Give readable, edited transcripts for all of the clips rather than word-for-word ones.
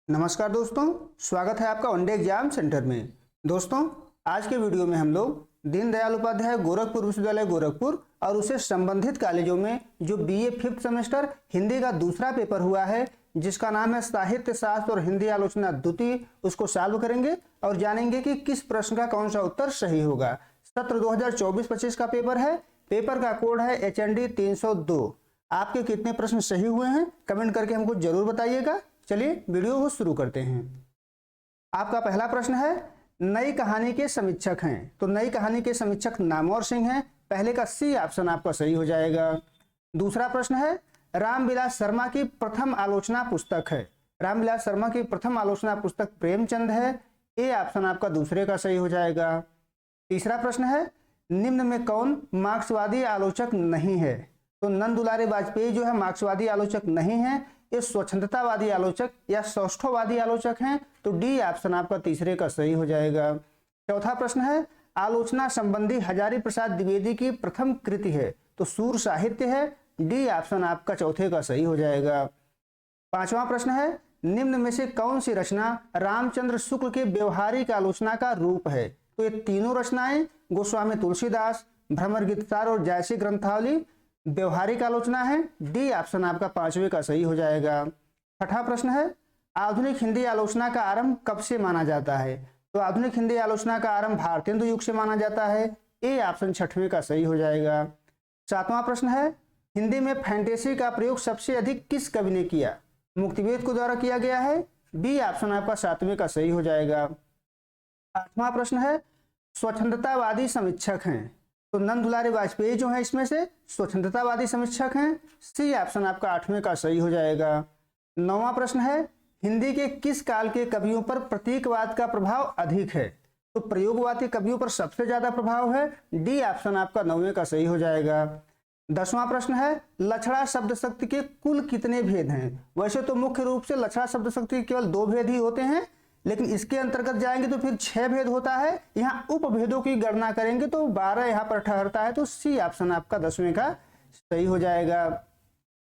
नमस्कार दोस्तों, स्वागत है आपका वनडे एग्जाम सेंटर में। दोस्तों, आज के वीडियो में हम लोग दीनदयाल उपाध्याय गोरखपुर विश्वविद्यालय गोरखपुर और उससे संबंधित कॉलेजों में जो बीए 5th सेमेस्टर हिंदी का दूसरा पेपर हुआ है जिसका नाम है साहित्य शास्त्र और हिंदी आलोचना द्वितीय, उसको सॉल्व करेंगे और जानेंगे कि किस प्रश्न का कौन सा उत्तर सही होगा। सत्र 2024-25 का पेपर है। पेपर का कोड है HND 302। आपके कितने प्रश्न सही हुए हैं कमेंट करके हमको जरूर बताइएगा। चलिए वीडियो को शुरू करते हैं। आपका पहला प्रश्न है, नई कहानी के समीक्षक हैं। तो नई कहानी के समीक्षक नामवर सिंह हैं। पहले का सी ऑप्शन आपका सही हो जाएगा। दूसरा प्रश्न है, रामविलास शर्मा की प्रथम आलोचना पुस्तक है। रामविलास शर्मा की प्रथम आलोचना पुस्तक प्रेमचंद है। ए ऑप्शन आपका दूसरे का सही हो जाएगा। तीसरा प्रश्न है, निम्न में कौन मार्क्सवादी आलोचक नहीं है। तो नंद दुलारे वाजपेयी जो है मार्क्सवादी आलोचक नहीं है, ये स्वच्छंदतावादी आलोचक या सौष्ठववादी आलोचक हैं। तो डी ऑप्शन आपका तीसरे का सही हो जाएगा। चौथा प्रश्न है, आलोचना संबंधी हजारी प्रसाद द्विवेदी की प्रथम कृति है। तो सूर साहित्य है। डी ऑप्शन आपका चौथे का सही हो जाएगा। पांचवा प्रश्न है, निम्न में से कौन सी रचना रामचंद्र शुक्ल के व्यवहारिक आलोचना का रूप है। तो ये तीनों रचनाएं गोस्वामी तुलसीदास, भ्रमर गीतसार और जयसी ग्रंथावली व्यवहारिक आलोचना है। डी ऑप्शन आपका पांचवे का सही हो जाएगा। छठा प्रश्न है, आधुनिक हिंदी आलोचना का आरंभ कब से माना जाता है। तो आधुनिक हिंदी आलोचना का आरंभ भारतेंदु युग से माना जाता है। ए ऑप्शन छठवें का सही हो जाएगा। सातवां प्रश्न है, हिंदी में फैंटेसी का प्रयोग सबसे अधिक किस कवि ने किया। मुक्तिवेद के द्वारा किया गया है। बी ऑप्शन आपका सातवें का सही हो जाएगा। आठवां प्रश्न है, स्वच्छंदतावादी समीक्षक हैं। तो नंद दुलारे वाजपेयी जो है इसमें से स्वच्छंदतावादी समीक्षक हैं। सी ऑप्शन आपका आठवें का सही हो जाएगा। नौवां प्रश्न है, हिंदी के किस काल के कवियों पर प्रतीकवाद का प्रभाव अधिक है। तो प्रयोगवादी कवियों पर सबसे ज्यादा प्रभाव है। डी ऑप्शन आपका नौवें का सही हो जाएगा। 10वां प्रश्न है, लछड़ा शब्द शक्ति के कुल कितने भेद हैं। वैसे तो मुख्य रूप से लछड़ा शब्द शक्ति के केवल 2 भेद ही होते हैं, लेकिन इसके अंतर्गत जाएंगे तो फिर 6 भेद होता है। यहाँ उपभेदों की गणना करेंगे तो 12 यहाँ पर ठहरता है। तो सी ऑप्शन आपका 10वें का सही हो जाएगा।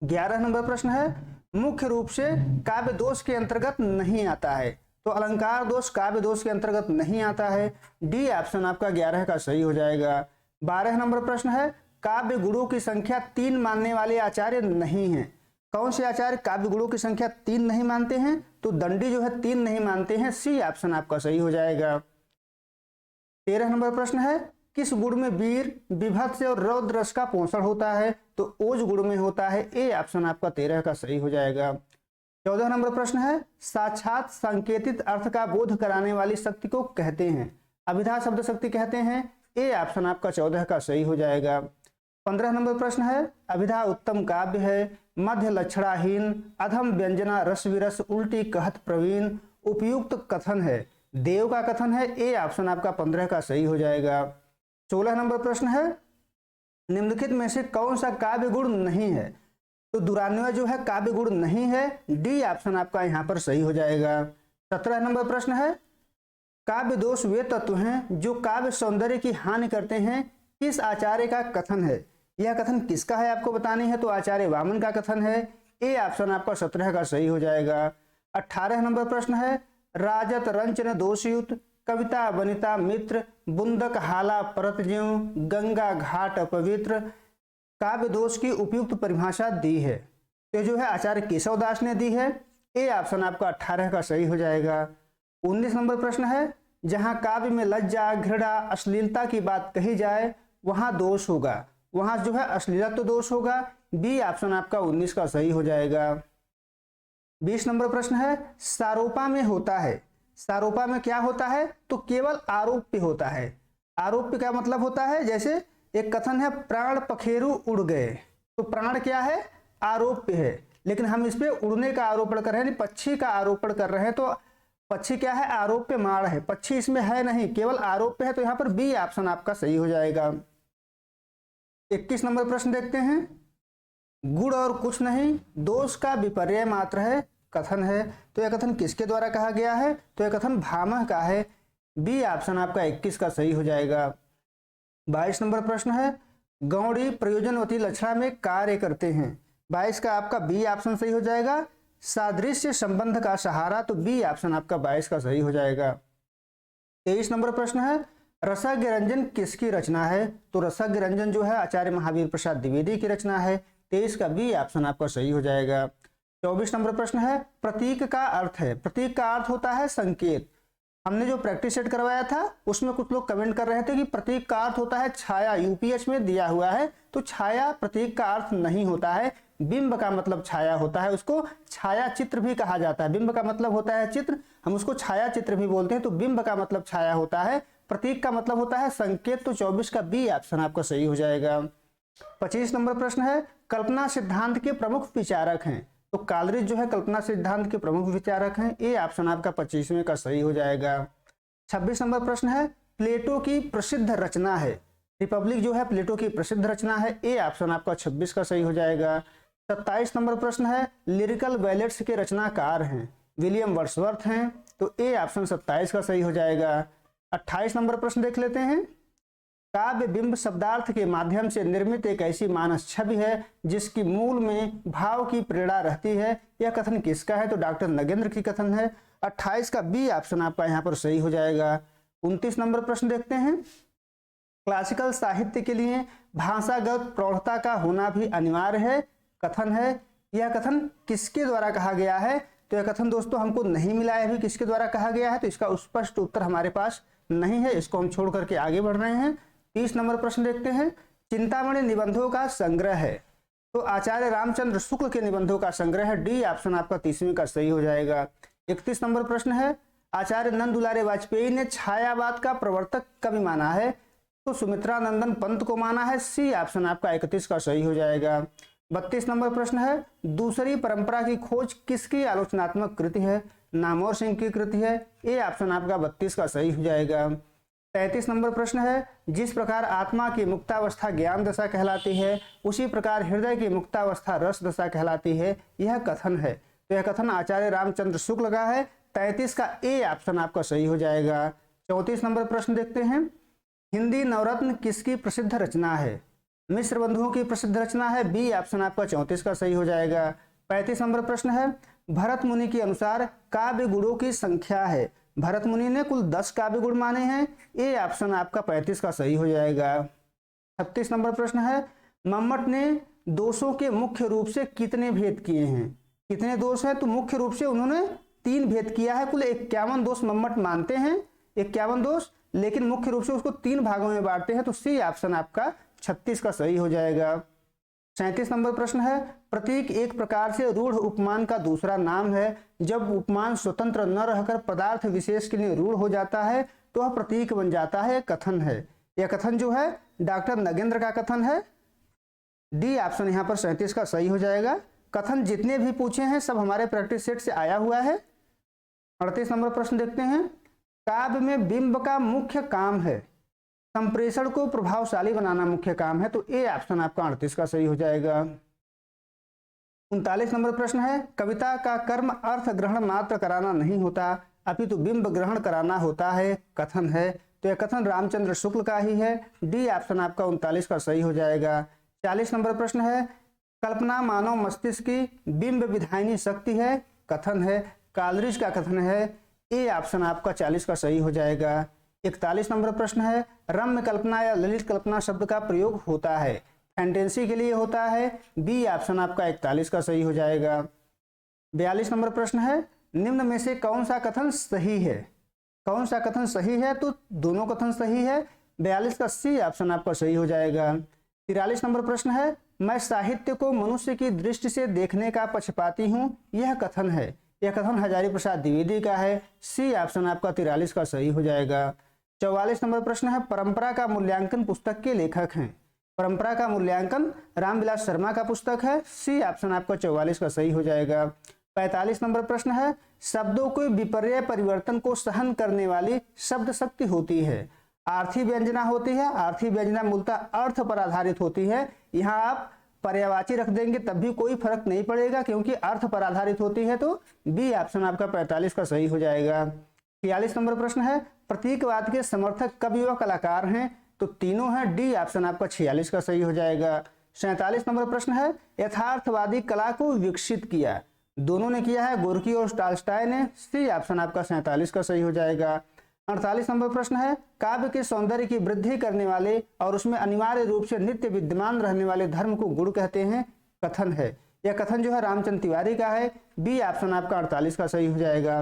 11 नंबर प्रश्न है, मुख्य रूप से काव्य दोष के अंतर्गत नहीं आता है। तो अलंकार दोष काव्य दोष के अंतर्गत नहीं आता है। डी ऑप्शन आपका 11 का सही हो जाएगा। 12 नंबर प्रश्न है, काव्य गुणों की संख्या 3 मानने वाले आचार्य नहीं है। कौन से आचार्य काव्य गुणों की संख्या 3 नहीं मानते हैं। तो दंडी जो है 3 नहीं मानते हैं। सी ऑप्शन आपका सही हो जाएगा। 13 नंबर प्रश्न है, किस गुण में वीर, विभत्स और रौद्र रस का पोषण होता है। तो ओज गुण में होता है। ए ऑप्शन आपका 13 का सही हो जाएगा। 14 नंबर प्रश्न है, साक्षात संकेतित अर्थ का बोध कराने वाली शक्ति को कहते हैं। अभिधा शब्द शक्ति कहते हैं। ए ऑप्शन आपका 14 का सही हो जाएगा। 15 नंबर प्रश्न है, अभिधा उत्तम काव्य है, मध्य लक्षणाहीन, अधम व्यंजना रस विरस, उल्टी कहत प्रवीण, उपयुक्त कथन है, देव का कथन है। ए ऑप्शन आपका 15 का सही हो जाएगा। 16 नंबर प्रश्न है, निम्नलिखित में से कौन सा काव्य गुण नहीं है। तो दुरान्वय जो है काव्य गुण नहीं है। डी ऑप्शन आपका यहाँ पर सही हो जाएगा। 17 नंबर प्रश्न है, काव्य दोष वे तत्व हैं जो काव्य सौंदर्य की हानि करते हैं, किस आचार्य का कथन है। यह कथन किसका है आपको बतानी है। तो आचार्य वामन का कथन है। ए ऑप्शन आपका 17 का सही हो जाएगा। 18 नंबर प्रश्न है, राजत रंचन दोषयुत, कविता वनिता मित्र, बुंदक हाला परत ज्यों, गंगा घाट पवित्र, काव्य दोष की उपयुक्त परिभाषा दी है। तो जो है आचार्य केशव दास ने दी है। ए ऑप्शन आपका 18 का सही हो जाएगा। 19 नंबर प्रश्न है, जहां काव्य में लज्जा घृणा अश्लीलता की बात कही जाए वहां दोष होगा। वहां जो है अश्लीलत्व दोष होगा। बी ऑप्शन आपका 19 का सही हो जाएगा। 20 नंबर प्रश्न है, सारोपा में होता है। सारोपा में क्या होता है। तो केवल आरोप्य होता है। आरोप्य का मतलब होता है, जैसे एक कथन है, प्राण पखेरु उड़ गए। तो प्राण क्या है, आरोप्य है, लेकिन हम इस पे उड़ने का आरोपण कर रहे हैं, पक्षी का आरोपण कर रहे हैं। तो पक्षी क्या है, आरोप्य माण है, पक्षी इसमें है नहीं, केवल आरोप्य है। तो यहाँ पर बी ऑप्शन आपका सही हो जाएगा। 21 नंबर प्रश्न देखते हैं, गुण और कुछ नहीं, दोष का विपर्य मात्र है, कथन है। तो यह कथन किसके द्वारा कहा गया है। तो यह कथन भामह का है। बी ऑप्शन आपका 21 का सही हो जाएगा। 22 नंबर प्रश्न है, गौड़ी प्रयोजनवती लक्षणा में कार्य करते हैं। 22 का आपका बी ऑप्शन सही हो जाएगा। सादृश्य संबंध का सहारा, तो बी ऑप्शन आपका 22 का सही हो जाएगा। 23 नंबर प्रश्न है, रसज्ञ रंजन किसकी रचना है? तो रसज्ञ रंजन जो है आचार्य महावीर प्रसाद द्विवेदी की रचना है। 23 का बी ऑप्शन आपका सही हो जाएगा। 24 नंबर प्रश्न है, प्रतीक का अर्थ है। प्रतीक का अर्थ होता है संकेत। हमने जो प्रैक्टिस सेट करवाया था उसमें कुछ लोग कमेंट कर रहे थे कि प्रतीक का अर्थ होता है छाया, यूपीएच में दिया हुआ है, तो छाया प्रतीक का अर्थ नहीं होता है। बिंब का मतलब छाया होता है, उसको छाया चित्र भी कहा जाता है। बिंब का मतलब होता है चित्र, हम उसको छाया चित्र भी बोलते हैं, तो बिंब का मतलब छाया होता है, प्रतीक का मतलब होता है संकेत। तो 24 का बी ऑप्शन आपका सही हो जाएगा। 25 नंबर प्रश्न है, कल्पना सिद्धांत के प्रमुख विचारक हैं। तो कालरिज जो है कल्पना सिद्धांत के प्रमुख विचारक हैं। ए ऑप्शन आपका 25वें का सही हो जाएगा। 26 नंबर प्रश्न है, प्लेटो की प्रसिद्ध रचना है। रिपब्लिक जो है प्लेटो की प्रसिद्ध रचना है। ए ऑप्शन आपका 26 का सही हो जाएगा। 27 नंबर प्रश्न है, लिरिकल बैलेट्स के रचनाकार हैं। विलियम वर्ड्सवर्थ हैं। तो ए ऑप्शन 27 का सही हो जाएगा। 28 नंबर प्रश्न देख लेते हैं, काव्य बिंब शब्दार्थ के माध्यम से निर्मित एक ऐसी मानस छवि है जिसकी मूल में भाव की प्रेरणा रहती है। यह कथन किसका है? तो डॉक्टर नगेंद्र की कथन है। 28 का बी ऑप्शन आपका यहाँ पर सही हो जाएगा। 29 नंबर प्रश्न देखते हैं, क्लासिकल साहित्य के लिए भाषागत प्रौढ़ता का होना भी अनिवार्य है। कथन है, यह कथन किसके द्वारा कहा गया है? तो यह कथन दोस्तों हमको नहीं मिला है अभी किसके द्वारा कहा गया है, तो इसका स्पष्ट उत्तर हमारे पास नहीं है, इसको हम छोड़ करके आगे बढ़ रहे हैं। 30 नंबर प्रश्न देखते हैं, चिंतामणि निबंधों का संग्रह है। तो आचार्य रामचंद्र शुक्ल के निबंधों का संग्रह है। डी ऑप्शन आपका 30वें का सही हो जाएगा। 31 नंबर प्रश्न है, आचार्य नंद दुलारे वाजपेयी ने छायावाद का प्रवर्तक कवि माना है। तो सुमित्रा नंदन पंत को माना है। सी ऑप्शन आपका 31 का सही हो जाएगा। 32 नंबर प्रश्न है, दूसरी परंपरा की खोज किसकी आलोचनात्मक कृति है? नामवर सिंह की कृति है। ए ऑप्शन आपका 32 का सही हो जाएगा। 33 नंबर प्रश्न है, जिस प्रकार आत्मा की मुक्तावस्था ज्ञान दशा कहलाती है उसी प्रकार हृदय की मुक्तावस्था रस दशा कहलाती है। यह कथन है। तो यह कथन आचार्य रामचंद्र शुक्ल का है। 33 का ए ऑप्शन आपका सही हो जाएगा। 34 नंबर प्रश्न देखते हैं, हिंदी नवरत्न किसकी प्रसिद्ध रचना है? मिश्र बंधुओं की प्रसिद्ध रचना है। बी ऑप्शन आपका 34 का सही हो जाएगा। 35 नंबर प्रश्न है, भरत मुनि के अनुसार काव्य गुणों की संख्या है। भरत मुनि ने कुल 10 काव्य गुण माने हैं। ए ऑप्शन आपका 35 का सही हो जाएगा। 36 नंबर प्रश्न है, मम्मट ने दोषों के मुख्य रूप से कितने भेद किए हैं? कितने दोष हैं? तो मुख्य रूप से उन्होंने 3 भेद किया है। कुल 51 दोष मम्मट मानते हैं, 51 दोष, लेकिन मुख्य रूप से उसको 3 भागों में बांटते हैं। तो सी ऑप्शन आपका 36 का सही हो जाएगा। 37 नंबर प्रश्न है, प्रतीक एक प्रकार से रूढ़ उपमान का दूसरा नाम है। जब उपमान स्वतंत्र न रहकर पदार्थ विशेष के लिए रूढ़ हो जाता है तो वह प्रतीक बन जाता है। कथन है। यह कथन जो है डॉक्टर नगेंद्र का कथन है। डी ऑप्शन यहाँ पर 37 का सही हो जाएगा। कथन जितने भी पूछे हैं सब हमारे प्रैक्टिस सेट से आया हुआ है। 38 नंबर प्रश्न देखते हैं, काव्य में बिंब का मुख्य काम है। संप्रेषण को प्रभावशाली बनाना मुख्य काम है। तो ए ऑप्शन आपका 38 का सही हो जाएगा। 39 नंबर प्रश्न है, कविता का कर्म अर्थ ग्रहण मात्र कराना नहीं होता अपितु बिंब ग्रहण कराना होता है। कथन है। तो यह कथन रामचंद्र शुक्ल का ही है। डी ऑप्शन आपका 39 का सही हो जाएगा। 40 नंबर प्रश्न है, कल्पना मानव मस्तिष्क की बिंब विधायनी शक्ति है। कथन है। कालरिज का कथन है। ए ऑप्शन आपका 40 का सही हो जाएगा। 41 नंबर प्रश्न है, रम्य कल्पना या ललित कल्पना शब्द का प्रयोग होता है। फैंटेसी के लिए होता है। बी ऑप्शन आपका 41 का सही हो जाएगा। 42 नंबर प्रश्न है, निम्न में से कौन सा कथन सही है? कौन सा कथन सही है? तो दोनों कथन सही है। 42 का सी ऑप्शन आपका सही हो जाएगा। 43 नंबर प्रश्न है, मैं साहित्य को मनुष्य की दृष्टि से देखने का पक्षपाती हूँ। यह कथन है। यह कथन हजारी प्रसाद द्विवेदी का है। सी ऑप्शन आपका 43 का सही हो जाएगा। 44 नंबर प्रश्न है, परंपरा का मूल्यांकन पुस्तक के लेखक हैं। परंपरा का मूल्यांकन रामविलास शर्मा का पुस्तक है। सी ऑप्शन आपका 44 का सही हो जाएगा। 45 नंबर प्रश्न है, शब्दों के विपर्य परिवर्तन को सहन करने वाली शब्द शक्ति होती है। आर्थी व्यंजना होती है। आर्थी व्यंजना मूलतः अर्थ पर आधारित होती है। यहाँ आप पर्यायवाची रख देंगे तब भी कोई फर्क नहीं पड़ेगा क्योंकि अर्थ पर आधारित होती है। तो बी ऑप्शन आपका 45 का सही हो जाएगा। 46 नंबर प्रश्न है, प्रतीकवाद के समर्थक कवि व कलाकार हैं। तो तीनों हैं। डी ऑप्शन आपका 46 का सही हो जाएगा। 47 नंबर प्रश्न है, यथार्थवादी कला को विकसित किया। दोनों ने किया है, गोर्की और टॉल्स्टॉय ने। सी ऑप्शन आपका 47 का सही हो जाएगा। 48 नंबर प्रश्न है, काव्य के सौंदर्य की वृद्धि करने वाले और उसमें अनिवार्य रूप से नित्य विद्यमान रहने वाले धर्म को गुण कहते हैं। कथन है, यह कथन जो है रामचंद्र तिवारी का है। बी ऑप्शन आपका 48 का सही हो जाएगा।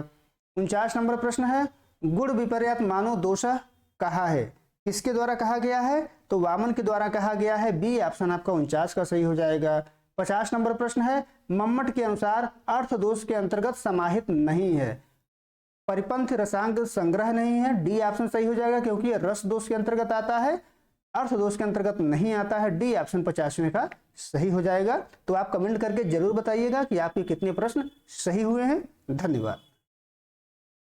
49 नंबर प्रश्न है, गुण विपर्यत मानो दोषः कहा है, किसके द्वारा कहा गया है? तो वामन के द्वारा कहा गया है। बी ऑप्शन आपका 49 का सही हो जाएगा। 50 नंबर प्रश्न है, मम्मट के अनुसार अर्थ दोष के अंतर्गत समाहित नहीं है, परिपंथ रसांग संग्रह नहीं है। डी ऑप्शन सही हो जाएगा, क्योंकि यह रस दोष के अंतर्गत आता है, अर्थ दोष के अंतर्गत नहीं आता है। डी ऑप्शन 85 का सही हो जाएगा। तो आप कमेंट करके जरूर बताइएगा कि आपके कितने प्रश्न सही हुए हैं। धन्यवाद।